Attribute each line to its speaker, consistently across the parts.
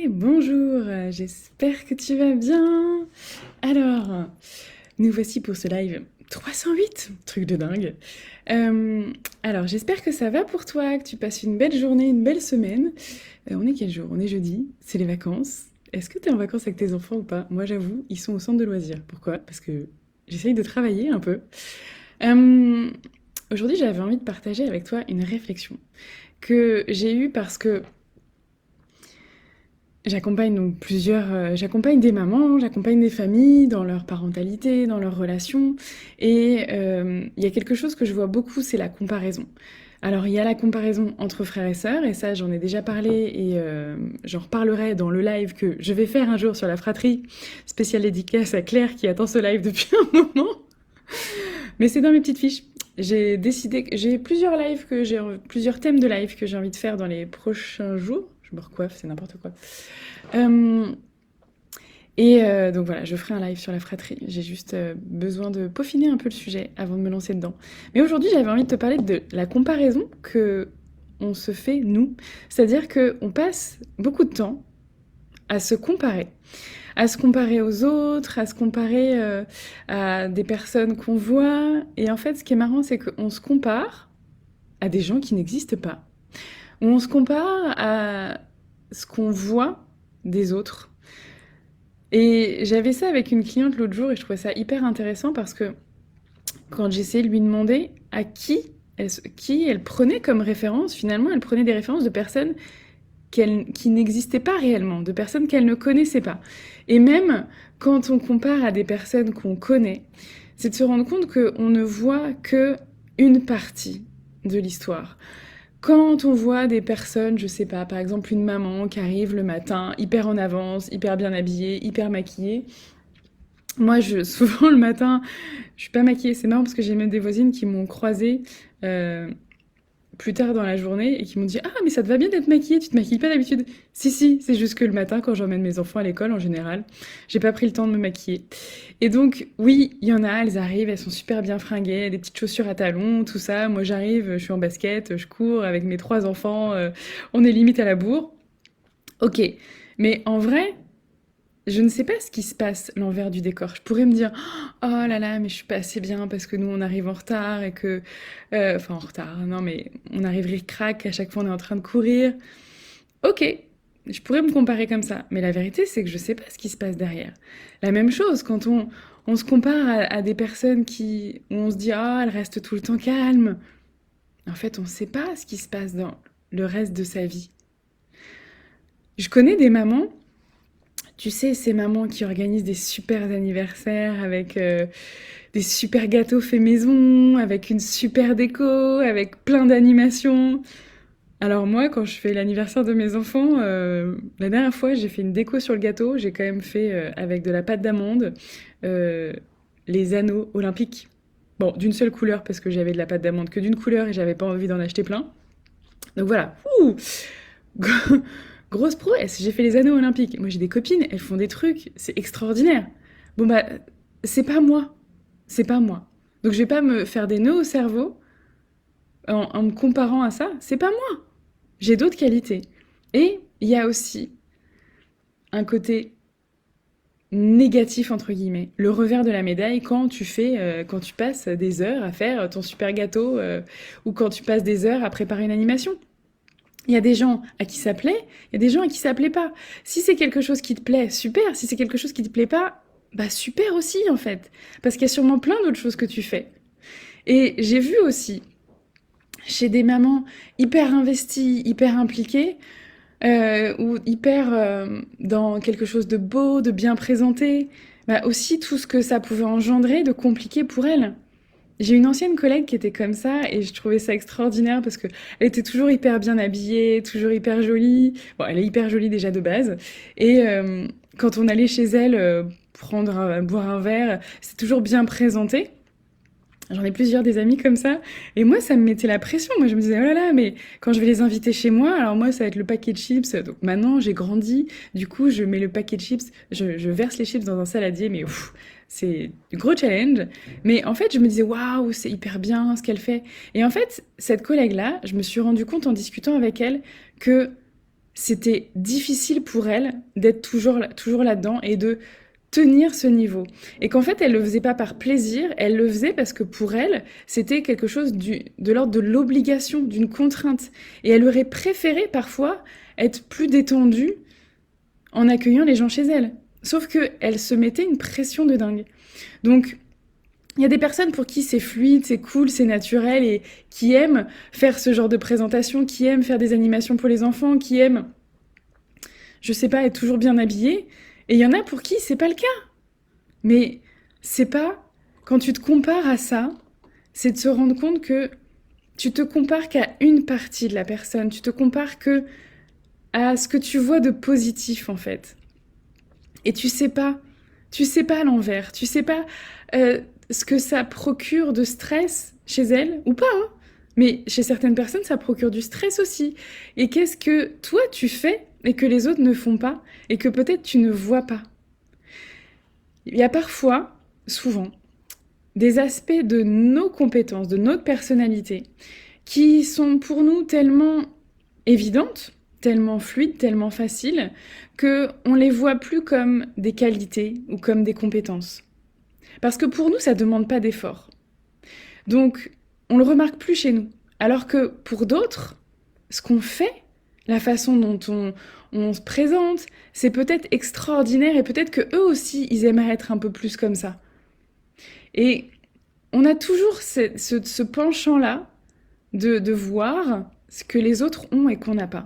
Speaker 1: Bonjour, j'espère que tu vas bien. Alors, nous voici pour ce live 308, truc de dingue. Alors, j'espère que ça va pour toi, que tu passes une belle journée, une belle semaine. On est quel jour? On est jeudi, c'est les vacances. Est-ce que tu es en vacances avec tes enfants ou pas? Moi, j'avoue, ils sont au centre de loisirs. Pourquoi? Parce que j'essaye de travailler un peu. Euh, Aujourd'hui, j'avais envie de partager avec toi une réflexion que j'ai eue parce que j'accompagne donc j'accompagne des mamans, j'accompagne des familles dans leur parentalité, dans leurs relations, et il y a quelque chose que je vois beaucoup, c'est la comparaison. Alors il y a la comparaison entre frères et sœurs, et ça j'en ai déjà parlé, et j'en reparlerai dans le live que je vais faire un jour sur la fratrie, spéciale dédicace à Claire qui attend ce live depuis un moment, mais c'est dans mes petites fiches. J'ai décidé que j'ai plusieurs thèmes de live que j'ai envie de faire dans les prochains jours. Je me recoiffe, c'est n'importe quoi. Euh, donc voilà, je ferai un live sur la fratrie. J'ai juste besoin de peaufiner un peu le sujet avant de me lancer dedans. Mais aujourd'hui, j'avais envie de te parler de la comparaison que on se fait nous. C'est-à-dire que on passe beaucoup de temps à se comparer aux autres, à se comparer à des personnes qu'on voit. Et en fait, ce qui est marrant, c'est qu'on se compare à des gens qui n'existent pas. Ou on se compare à ce qu'on voit des autres. Et j'avais ça avec une cliente l'autre jour et je trouvais ça hyper intéressant parce que quand j'essayais de lui demander à qui elle prenait comme référence, finalement, elle prenait des références de personnes qui n'existaient pas réellement, de personnes qu'elle ne connaissait pas. Et même quand on compare à des personnes qu'on connaît, c'est de se rendre compte qu'on ne voit que une partie de l'histoire. Quand on voit des personnes, je sais pas, par exemple une maman qui arrive le matin, hyper en avance, hyper bien habillée, hyper maquillée. Moi, souvent le matin, je suis pas maquillée. C'est marrant parce que j'ai même des voisines qui m'ont croisée euh, plus tard dans la journée et qui m'ont dit: Ah, mais ça te va bien d'être maquillée, tu te maquilles pas d'habitude. Si, si, c'est juste que le matin, quand j'emmène mes enfants à l'école en général, j'ai pas pris le temps de me maquiller. Et donc, oui, il y en a, elles arrivent, elles sont super bien fringuées, des petites chaussures à talons, tout ça. Moi, j'arrive, je suis en basket, je cours avec mes trois enfants, on est limite à la bourre. Ok, mais en vrai, je ne sais pas ce qui se passe l'envers du décor. Je pourrais me dire: «Oh là là, mais je suis pas assez bien parce que nous on arrive en retard et que» enfin en retard, non mais on arrive ric-rac, à chaque fois on est en train de courir. OK, je pourrais me comparer comme ça, mais la vérité c'est que je sais pas ce qui se passe derrière. La même chose quand on se compare à des personnes où on se dit: «Ah, elle reste tout le temps calme». En fait, on sait pas ce qui se passe dans le reste de sa vie. Je connais des mamans. Tu sais, ces mamans qui organisent des super anniversaires avec des super gâteaux faits maison, avec une super déco, avec plein d'animations. Alors moi, quand je fais l'anniversaire de mes enfants, la dernière fois, j'ai fait une déco sur le gâteau. J'ai quand même fait avec de la pâte d'amande euh, les anneaux olympiques. Bon, d'une seule couleur parce que j'avais de la pâte d'amande que d'une couleur et j'avais pas envie d'en acheter plein. Donc voilà. Ouh. Grosse prouesse, j'ai fait les anneaux olympiques. Moi j'ai des copines, elles font des trucs, c'est extraordinaire. Bon bah, c'est pas moi. C'est pas moi. Donc je vais pas me faire des nœuds au cerveau en me comparant à ça. C'est pas moi. J'ai d'autres qualités. Et il y a aussi un côté négatif entre guillemets, le revers de la médaille quand tu passes des heures à faire ton super gâteau ou quand tu passes des heures à préparer une animation. Il y a des gens à qui ça plaît, il y a des gens à qui ça plaît pas. Si c'est quelque chose qui te plaît, super. Si c'est quelque chose qui te plaît pas, bah super aussi en fait. Parce qu'il y a sûrement plein d'autres choses que tu fais. Et j'ai vu aussi chez des mamans hyper investies, hyper impliquées, ou hyper dans quelque chose de beau, de bien présenté, bah aussi tout ce que ça pouvait engendrer de compliqué pour elles. J'ai une ancienne collègue qui était comme ça et je trouvais ça extraordinaire parce que elle était toujours hyper bien habillée, toujours hyper jolie. Bon, elle est hyper jolie déjà de base. Et quand on allait chez elle boire un verre, c'est toujours bien présenté. J'en ai plusieurs des amis comme ça. Et moi, ça me mettait la pression. Moi, je me disais: oh là là, mais quand je vais les inviter chez moi, alors moi, ça va être le paquet de chips. Donc maintenant, j'ai grandi. Du coup, je mets le paquet de chips, je verse les chips dans un saladier, mais ouf, c'est du gros challenge. Mais en fait, je me disais: waouh, c'est hyper bien ce qu'elle fait. Et en fait, cette collègue-là, je me suis rendu compte en discutant avec elle que c'était difficile pour elle d'être toujours là-dedans et de tenir ce niveau. Et qu'en fait, elle le faisait pas par plaisir, elle le faisait parce que pour elle, c'était quelque chose de l'ordre de l'obligation, d'une contrainte. Et elle aurait préféré parfois être plus détendue en accueillant les gens chez elle. Sauf qu'elle se mettait une pression de dingue. Donc, il y a des personnes pour qui c'est fluide, c'est cool, c'est naturel et qui aiment faire ce genre de présentation, qui aiment faire des animations pour les enfants, qui aiment, je sais pas, être toujours bien habillés. Et il y en a pour qui c'est pas le cas. Mais c'est pas, quand tu te compares à ça, c'est de se rendre compte que tu te compares qu'à une partie de la personne, tu te compares que à ce que tu vois de positif en fait. Et tu sais pas l'envers, tu sais pas ce que ça procure de stress chez elle, ou pas, hein. Mais chez certaines personnes, ça procure du stress aussi. Et qu'est-ce que toi tu fais et que les autres ne font pas et que peut-être tu ne vois pas? Il y a parfois, souvent, des aspects de nos compétences, de notre personnalité, qui sont pour nous tellement évidentes, tellement fluides, tellement faciles, qu'on les voit plus comme des qualités ou comme des compétences. Parce que pour nous, ça ne demande pas d'effort. Donc, on le remarque plus chez nous. Alors que pour d'autres, ce qu'on fait, la façon dont on se présente, c'est peut-être extraordinaire et peut-être que eux aussi, ils aimeraient être un peu plus comme ça. Et on a toujours ce penchant-là de voir ce que les autres ont et qu'on n'a pas.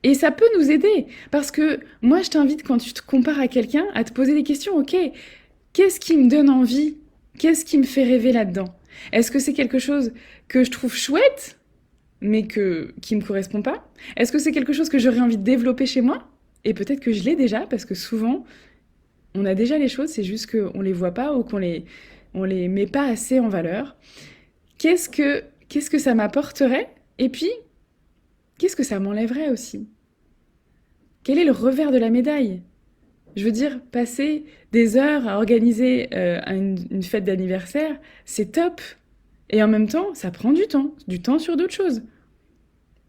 Speaker 1: Et ça peut nous aider, parce que moi, je t'invite, quand tu te compares à quelqu'un, à te poser des questions. Ok, qu'est-ce qui me donne envie? Qu'est-ce qui me fait rêver là-dedans? Est-ce que c'est quelque chose que je trouve chouette, mais qui me correspond pas? Est-ce que c'est quelque chose que j'aurais envie de développer chez moi? Et peut-être que je l'ai déjà, parce que souvent, on a déjà les choses, c'est juste qu'on les voit pas ou on les met pas assez en valeur. Qu'est-ce que ça m'apporterait? Et puis, qu'est-ce que ça m'enlèverait aussi? Quel est le revers de la médaille? Je veux dire, passer des heures à organiser une fête d'anniversaire, c'est top. Et en même temps, ça prend du temps sur d'autres choses.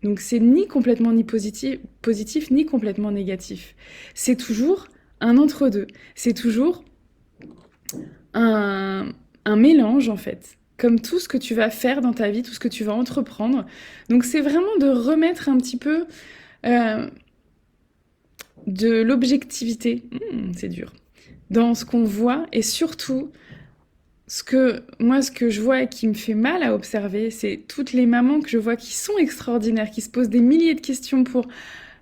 Speaker 1: Donc c'est ni complètement ni positif, ni complètement négatif. C'est toujours un entre-deux. C'est toujours un mélange, en fait. Comme tout ce que tu vas faire dans ta vie, tout ce que tu vas entreprendre. Donc c'est vraiment de remettre un petit peu euh, de l'objectivité, c'est dur, dans ce qu'on voit et surtout ce que je vois et qui me fait mal à observer, c'est toutes les mamans que je vois qui sont extraordinaires, qui se posent des milliers de questions pour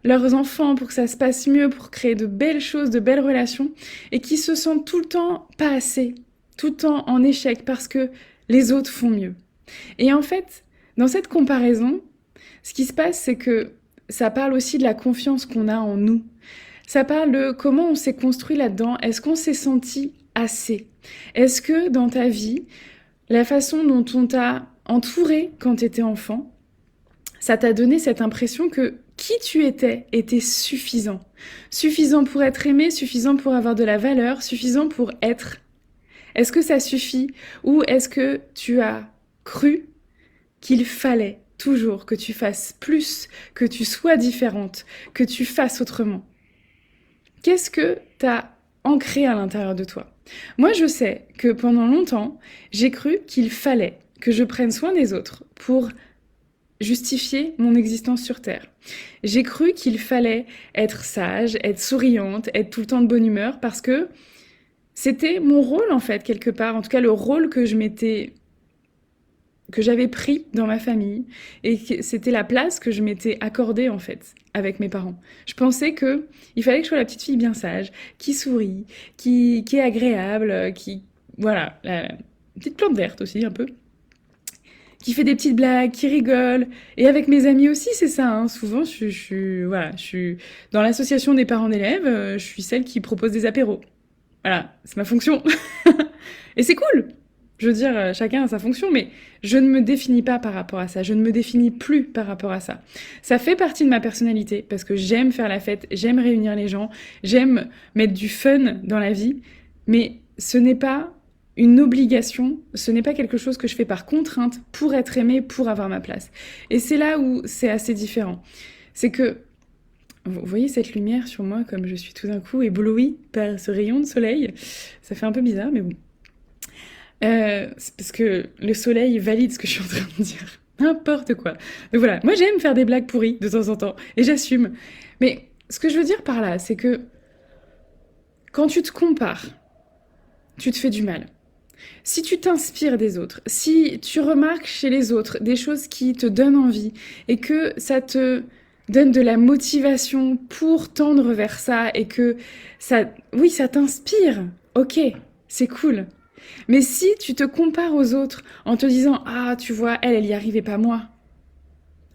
Speaker 1: leurs enfants, pour que ça se passe mieux, pour créer de belles choses, de belles relations, et qui se sentent tout le temps pas assez, tout le temps en échec parce que les autres font mieux. Et en fait, dans cette comparaison, ce qui se passe, c'est que ça parle aussi de la confiance qu'on a en nous. Ça parle de comment on s'est construit là-dedans. Est-ce qu'on s'est senti assez? Est-ce que dans ta vie, la façon dont on t'a entouré quand tu étais enfant, ça t'a donné cette impression que qui tu étais était suffisant? Suffisant pour être aimé, suffisant pour avoir de la valeur, suffisant pour être. Est-ce que ça suffit? Ou est-ce que tu as cru qu'il fallait toujours que tu fasses plus, que tu sois différente, que tu fasses autrement? Qu'est-ce que tu as ancré à l'intérieur de toi? Moi, je sais que pendant longtemps, j'ai cru qu'il fallait que je prenne soin des autres pour justifier mon existence sur Terre. J'ai cru qu'il fallait être sage, être souriante, être tout le temps de bonne humeur, parce que c'était mon rôle, en fait, quelque part. En tout cas, le rôle que j'avais pris dans ma famille, et c'était la place que je m'étais accordée, en fait, avec mes parents. Je pensais que il fallait que je sois la petite fille bien sage, qui sourit, qui est agréable, voilà, la petite plante verte aussi, un peu, qui fait des petites blagues, qui rigole. Et avec mes amis aussi, c'est ça, hein. Souvent, voilà, je suis dans l'association des parents d'élèves, je suis celle qui propose des apéros. Voilà, c'est ma fonction. Et c'est cool. Je veux dire, chacun a sa fonction, mais je ne me définis pas par rapport à ça. Je ne me définis plus par rapport à ça. Ça fait partie de ma personnalité, parce que j'aime faire la fête, j'aime réunir les gens, j'aime mettre du fun dans la vie, mais ce n'est pas une obligation, ce n'est pas quelque chose que je fais par contrainte pour être aimée, pour avoir ma place. Et c'est là où c'est assez différent. C'est que Vous voyez cette lumière sur moi comme je suis tout d'un coup éblouie par ce rayon de soleil? Ça fait un peu bizarre, mais bon. C'est parce que le soleil valide ce que je suis en train de dire. N'importe quoi. Mais voilà, moi j'aime faire des blagues pourries de temps en temps, et j'assume. Mais ce que je veux dire par là, c'est que quand tu te compares, tu te fais du mal. Si tu t'inspires des autres, si tu remarques chez les autres des choses qui te donnent envie et que ça te donne de la motivation pour tendre vers ça et que ça, oui, ça t'inspire, ok, c'est cool. Mais si tu te compares aux autres en te disant, ah, tu vois, elle y arrivait pas moi.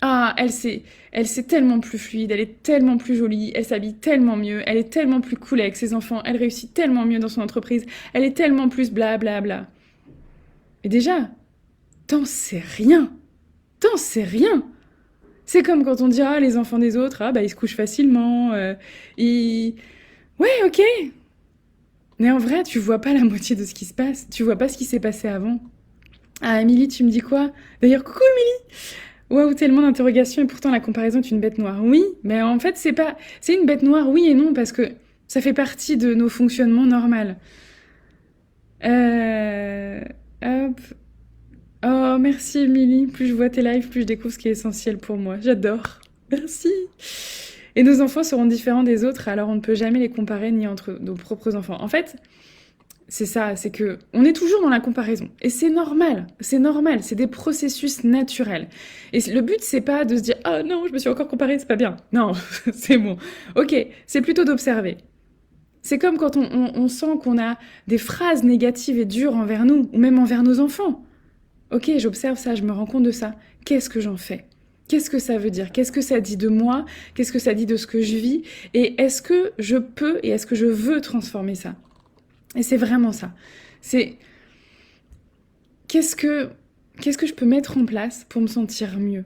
Speaker 1: Ah, elle c'est tellement plus fluide, elle est tellement plus jolie, elle s'habille tellement mieux, elle est tellement plus cool avec ses enfants, elle réussit tellement mieux dans son entreprise, elle est tellement plus bla bla bla. Et déjà, t'en sais rien. T'en sais rien. C'est comme quand on dit ah les enfants des autres, ah bah ils se couchent facilement, ils... Ouais, ok. Mais en vrai, tu vois pas la moitié de ce qui se passe. Tu vois pas ce qui s'est passé avant. Ah, Émilie, tu me dis quoi? D'ailleurs, coucou Émilie! Waouh, tellement d'interrogations et pourtant la comparaison est une bête noire. Oui, mais en fait, c'est pas... C'est une bête noire, oui et non, parce que ça fait partie de nos fonctionnements normaux. Euh... Hop. Oh, merci Émilie. Plus je vois tes lives, plus je découvre ce qui est essentiel pour moi. J'adore. Merci. Et nos enfants seront différents des autres, alors on ne peut jamais les comparer ni entre nos propres enfants. En fait, c'est ça, c'est que on est toujours dans la comparaison. Et c'est normal, c'est des processus naturels. Et le but, c'est pas de se dire «Ah non, je me suis encore comparée, c'est pas bien». Non, c'est bon. Ok, c'est plutôt d'observer. C'est comme quand on sent qu'on a des phrases négatives et dures envers nous, ou même envers nos enfants. Ok, j'observe ça, je me rends compte de ça. Qu'est-ce que j'en fais? Qu'est-ce que ça veut dire? Qu'est-ce que ça dit de moi? Qu'est-ce que ça dit de ce que je vis? Et est-ce que je peux et est-ce que je veux transformer ça? Et c'est vraiment ça. C'est qu'est-ce que je peux mettre en place pour me sentir mieux?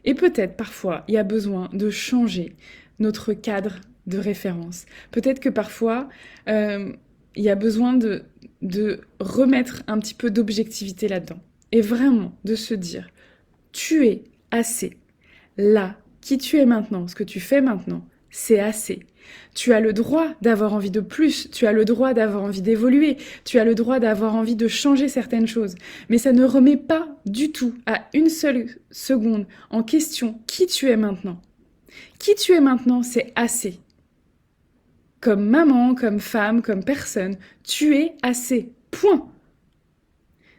Speaker 1: Et peut-être parfois il y a besoin de changer notre cadre de référence. Peut-être que parfois il y a besoin de remettre un petit peu d'objectivité là-dedans. Et vraiment de se dire, tu es assez. Là, qui tu es maintenant, ce que tu fais maintenant, c'est assez. Tu as le droit d'avoir envie de plus, tu as le droit d'avoir envie d'évoluer, tu as le droit d'avoir envie de changer certaines choses. Mais ça ne remet pas du tout à une seule seconde en question qui tu es maintenant. Qui tu es maintenant, c'est assez. Comme maman, comme femme, comme personne, tu es assez. Point.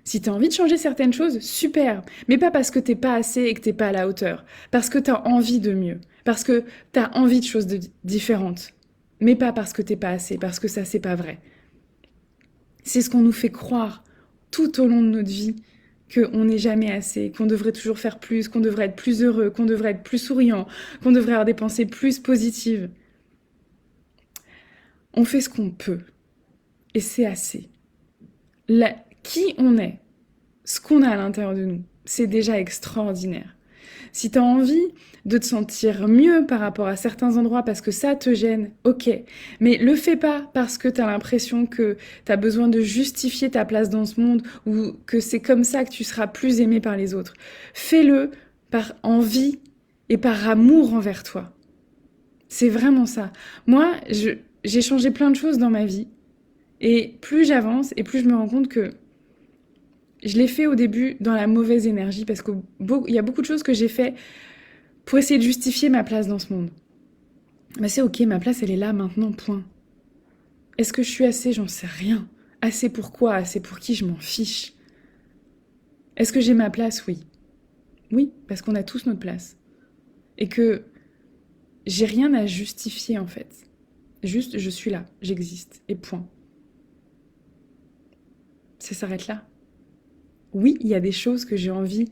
Speaker 1: Si t'as envie de changer certaines choses, super. Mais pas parce que t'es pas assez et que t'es pas à la hauteur. Parce que t'as envie de mieux. Parce que t'as envie de choses différentes. Mais pas parce que t'es pas assez, parce que ça, c'est pas vrai. C'est ce qu'on nous fait croire tout au long de notre vie, qu'on n'est jamais assez, qu'on devrait toujours faire plus, qu'on devrait être plus heureux, qu'on devrait être plus souriant, qu'on devrait avoir des pensées plus positives. On fait ce qu'on peut. Et c'est assez. Qui on est, ce qu'on a à l'intérieur de nous, c'est déjà extraordinaire. Si tu as envie de te sentir mieux par rapport à certains endroits parce que ça te gêne, ok. Mais le fais pas parce que tu as l'impression que tu as besoin de justifier ta place dans ce monde ou que c'est comme ça que tu seras plus aimé par les autres. Fais-le par envie et par amour envers toi. C'est vraiment ça. Moi, j'ai changé plein de choses dans ma vie. Et plus j'avance et plus je me rends compte que je l'ai fait au début dans la mauvaise énergie parce qu'il y a beaucoup de choses que j'ai fait pour essayer de justifier ma place dans ce monde. Mais c'est ok, ma place elle est là maintenant, point. Est-ce que je suis assez? J'en sais rien. Assez pour quoi? Assez pour qui? Je m'en fiche. Est-ce que j'ai ma place? Oui. Oui, parce qu'on a tous notre place. Et que j'ai rien à justifier en fait. Juste, je suis là, j'existe, et point. Ça s'arrête là. Oui, il y a des choses que j'ai envie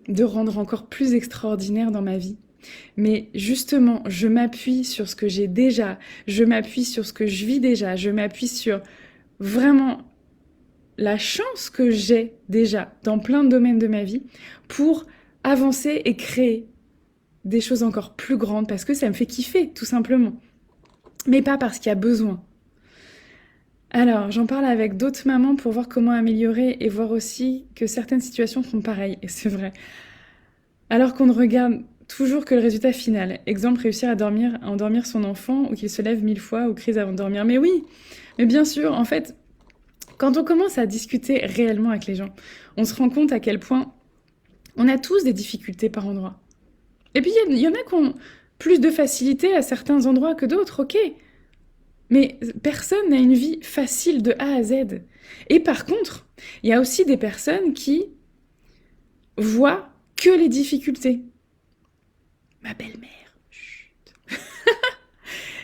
Speaker 1: de rendre encore plus extraordinaires dans ma vie. Mais justement, je m'appuie sur ce que j'ai déjà, je m'appuie sur ce que je vis déjà, je m'appuie sur vraiment la chance que j'ai déjà dans plein de domaines de ma vie pour avancer et créer des choses encore plus grandes parce que ça me fait kiffer, tout simplement. Mais pas parce qu'il y a besoin. Alors, j'en parle avec d'autres mamans pour voir comment améliorer et voir aussi que certaines situations sont pareilles. Et c'est vrai. Alors qu'on ne regarde toujours que le résultat final. Exemple, réussir à endormir son enfant ou qu'il se lève 1000 fois ou crise avant de dormir. Mais oui, mais bien sûr, en fait, quand on commence à discuter réellement avec les gens, on se rend compte à quel point on a tous des difficultés par endroit. Et puis, il y en a qui ont plus de facilité à certains endroits que d'autres, ok. Mais personne n'a une vie facile de A à Z. Et par contre, il y a aussi des personnes qui voient que les difficultés. Ma belle-mère, chut.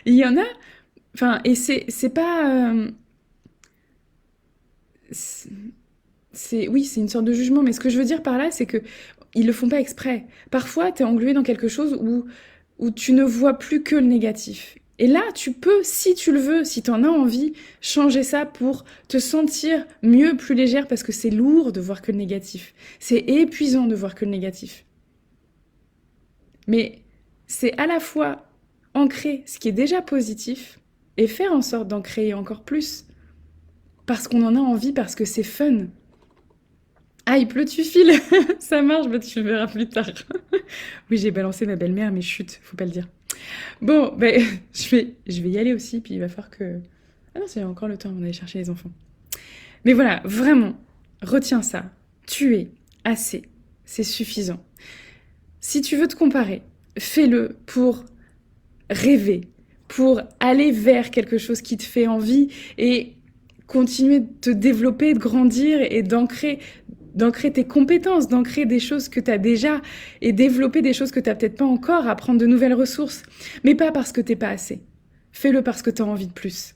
Speaker 1: Il y en a, enfin, et c'est pas... oui, c'est une sorte de jugement, mais ce que je veux dire par là, c'est que ils le font pas exprès. Parfois, tu es englué dans quelque chose où tu ne vois plus que le négatif. Et là, tu peux, si tu le veux, si tu en as envie, changer ça pour te sentir mieux, plus légère, parce que c'est lourd de voir que le négatif. C'est épuisant de voir que le négatif. Mais c'est à la fois ancrer ce qui est déjà positif et faire en sorte d'en créer encore plus. Parce qu'on en a envie, parce que c'est fun. Ah, il pleut, tu files. Ça marche, bah, tu le verras plus tard. Oui, j'ai balancé ma belle-mère, mais chut, faut pas le dire. Bon, ben, je vais y aller aussi, puis il va falloir que... Ah non, c'est encore le temps, on allait chercher les enfants. Mais voilà, vraiment, retiens ça. Tu es assez. C'est suffisant. Si tu veux te comparer, fais-le pour rêver, pour aller vers quelque chose qui te fait envie et continuer de te développer, de grandir et d'ancrer tes compétences, d'ancrer des choses que tu as déjà et développer des choses que tu n'as peut-être pas encore, apprendre de nouvelles ressources. Mais pas parce que tu n'es pas assez. Fais-le parce que tu as envie de plus.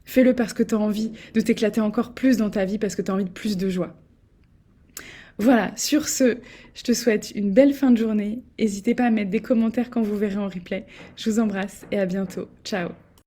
Speaker 1: Fais-le parce que tu as envie de t'éclater encore plus dans ta vie, parce que tu as envie de plus de joie. Voilà, sur ce, je te souhaite une belle fin de journée. N'hésitez pas à mettre des commentaires quand vous verrez en replay. Je vous embrasse et à bientôt. Ciao.